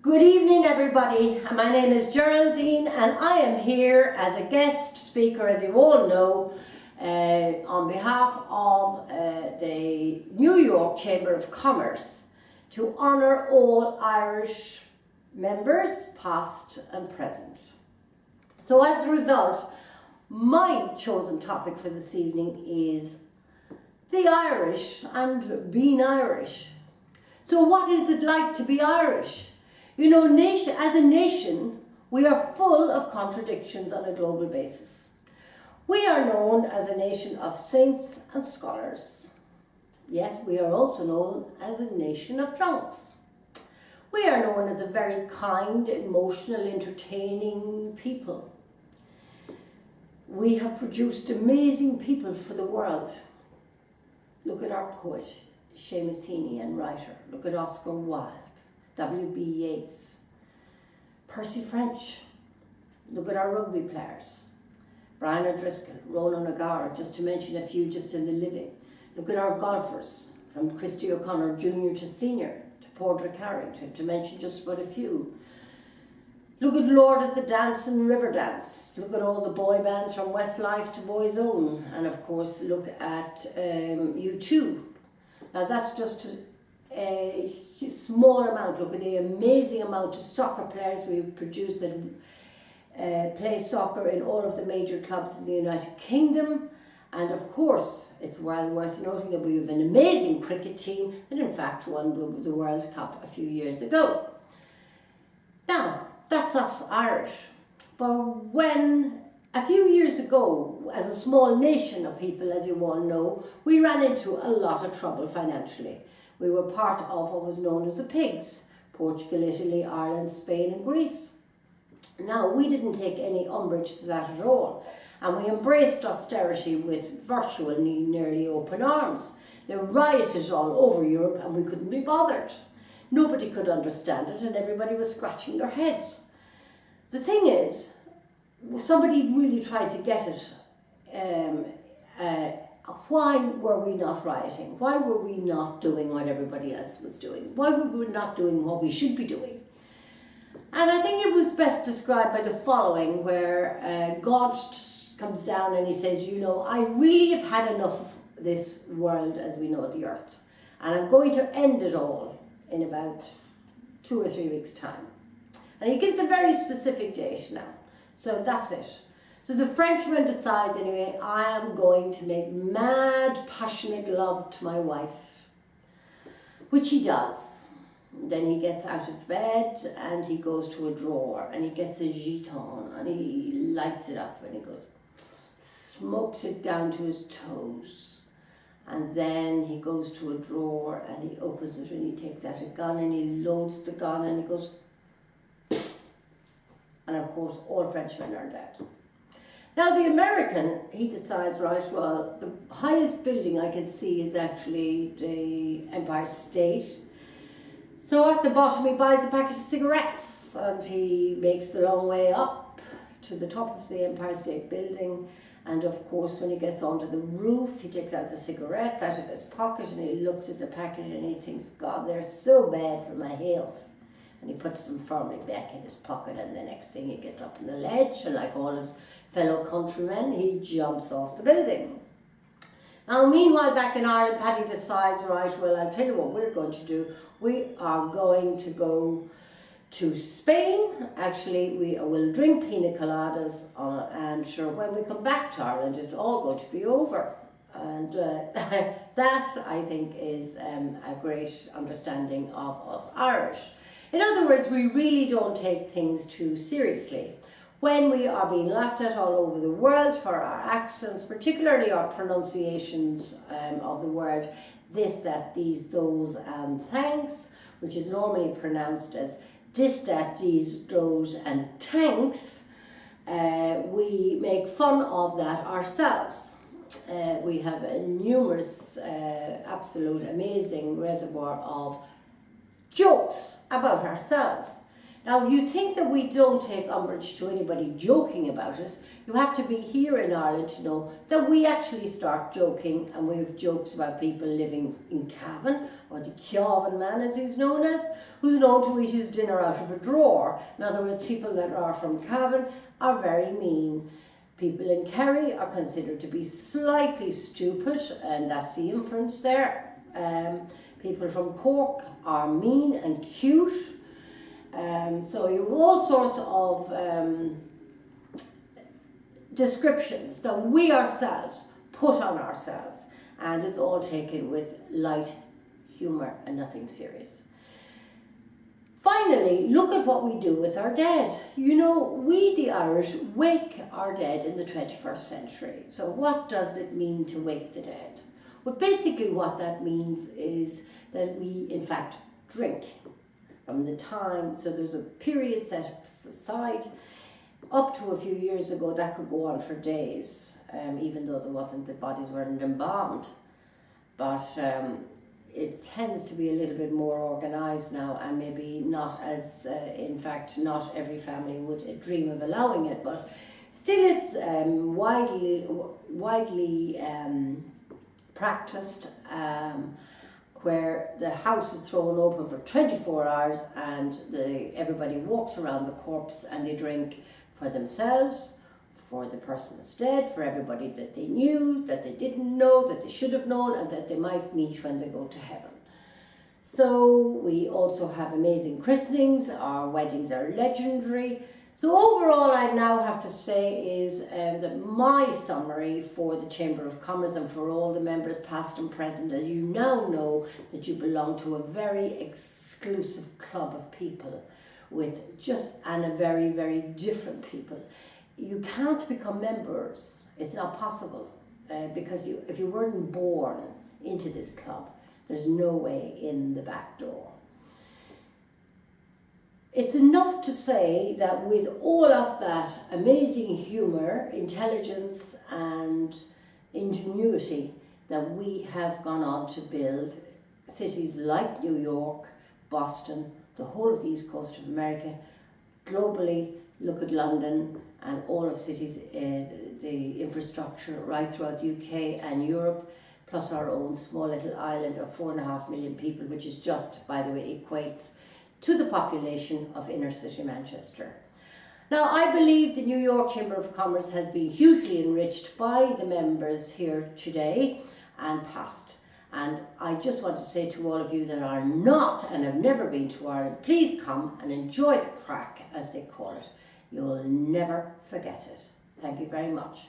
Good evening, everybody. My name is Geraldine and I am here as a guest speaker, as you all know, on behalf of the New York Chamber of Commerce to honour all Irish members, past and present. So as a result, my chosen topic for this evening is the Irish and being Irish. So what is it like to be Irish? You know, as a nation, we are full of contradictions on a global basis. We are known as a nation of saints and scholars, yet we are also known as a nation of drunks. We are known as a very kind, emotional, entertaining people. We have produced amazing people for the world. Look at our poet, Seamus Heaney, and writer. Look at Oscar Wilde, W.B. Yeats, Percy French. Look at our rugby players, Brian O'Driscoll, Ronan O'Gara, just to mention a few just in the living. Look at our golfers, from Christy O'Connor Junior to Senior, to Padraig Harrington, to mention just but a few. Look at Lord of the Dance and Riverdance. Look at all the boy bands from Westlife to Boyzone. And of course, look at U2. Now that's just a small amount. Look at the amazing amount of soccer players we've produced that play soccer in all of the major clubs in the United Kingdom. And of course, it's well worth noting that we have an amazing cricket team that in fact won the World Cup a few years ago. Now, that's us Irish. But when a few years ago, as a small nation of people, as you all know, we ran into a lot of trouble financially. We were part of what was known as the Pigs: Portugal, Italy, Ireland, Spain and Greece. Now, we didn't take any umbrage to that at all, and we embraced austerity with virtually nearly open arms. They rioted all over Europe and we couldn't be bothered. Nobody could understand it and everybody was scratching their heads. The thing is, somebody really tried to get it. Why were we not rioting? Why were we not doing what everybody else was doing? Why were we not doing what we should be doing? And I think it was best described by the following, where God comes down and he says, you know, I really have had enough of this world as we know the earth. And I'm going to end it all in about 2 or 3 weeks' time. And he gives a very specific date now. So that's it. So the Frenchman decides anyway, I am going to make mad, passionate love to my wife, which he does. Then he gets out of bed and he goes to a drawer and he gets a giton and he lights it up and he goes, smokes it down to his toes. And then he goes to a drawer and he opens it and he takes out a gun and he loads the gun and he goes, psst. And of course all Frenchmen are dead. Now the American, he decides, right, well, the highest building I can see is actually the Empire State. So at the bottom he buys a packet of cigarettes and he makes the long way up to the top of the Empire State Building. And of course when he gets onto the roof, he takes out the cigarettes out of his pocket and he looks at the packet and he thinks, God, they're so bad for my health. And he puts them firmly back in his pocket, and the next thing he gets up on the ledge and like all his fellow countrymen, he jumps off the building. Now meanwhile back in Ireland, Paddy decides, right, well, I'll tell you what we're going to do. We are going to go to Spain. Actually, we will drink pina coladas and sure, when we come back to Ireland, it's all going to be over. And that, I think, is a great understanding of us Irish. In other words, we really don't take things too seriously. When we are being laughed at all over the world for our accents, particularly our pronunciations of the word this, that, these, those, and thanks, which is normally pronounced as dis, that, these, those, and tanks, we make fun of that ourselves. We have a numerous, absolute amazing reservoir of jokes about ourselves. Now, if you think that we don't take umbrage to anybody joking about it, you have to be here in Ireland to know that we actually start joking, and we have jokes about people living in Cavan, or the Cavan man as he's known as, who's known to eat his dinner out of a drawer. In other words, people that are from Cavan are very mean. People in Kerry are considered to be slightly stupid, and that's the inference there. People from Cork are mean and cute. So you have all sorts of descriptions that we ourselves put on ourselves, and it's all taken with light humour and nothing serious. Finally, look at what we do with our dead. You know, we the Irish wake our dead in the 21st century. So what does it mean to wake the dead? Well, basically what that means is that we in fact drink from the time, so there's a period set aside. Up to a few years ago, that could go on for days, even though the bodies weren't embalmed. But it tends to be a little bit more organised now, and maybe not as, in fact, not every family would dream of allowing it, but still it's widely practiced, where the house is thrown open for 24 hours and everybody walks around the corpse and they drink for themselves, for the person that's dead, for everybody that they knew, that they didn't know, that they should have known, and that they might meet when they go to heaven. So we also have amazing christenings. Our weddings are legendary. So overall, I now have to say is that my summary for the Chamber of Commerce, and for all the members past and present, as you now know that you belong to a very exclusive club of people with a very, very different people. You can't become members. It's not possible because if you weren't born into this club, there's no way in the back door. It's enough to say that with all of that amazing humour, intelligence and ingenuity, that we have gone on to build cities like New York, Boston, the whole of the east coast of America, globally, look at London and all of cities, the infrastructure right throughout the UK and Europe, plus our own small little island of 4.5 million people, which is just, by the way, equates to the population of inner city Manchester. Now, I believe the New York Chamber of Commerce has been hugely enriched by the members here today and past. And I just want to say to all of you that are not and have never been to Ireland, please come and enjoy the crack, as they call it. You'll never forget it. Thank you very much.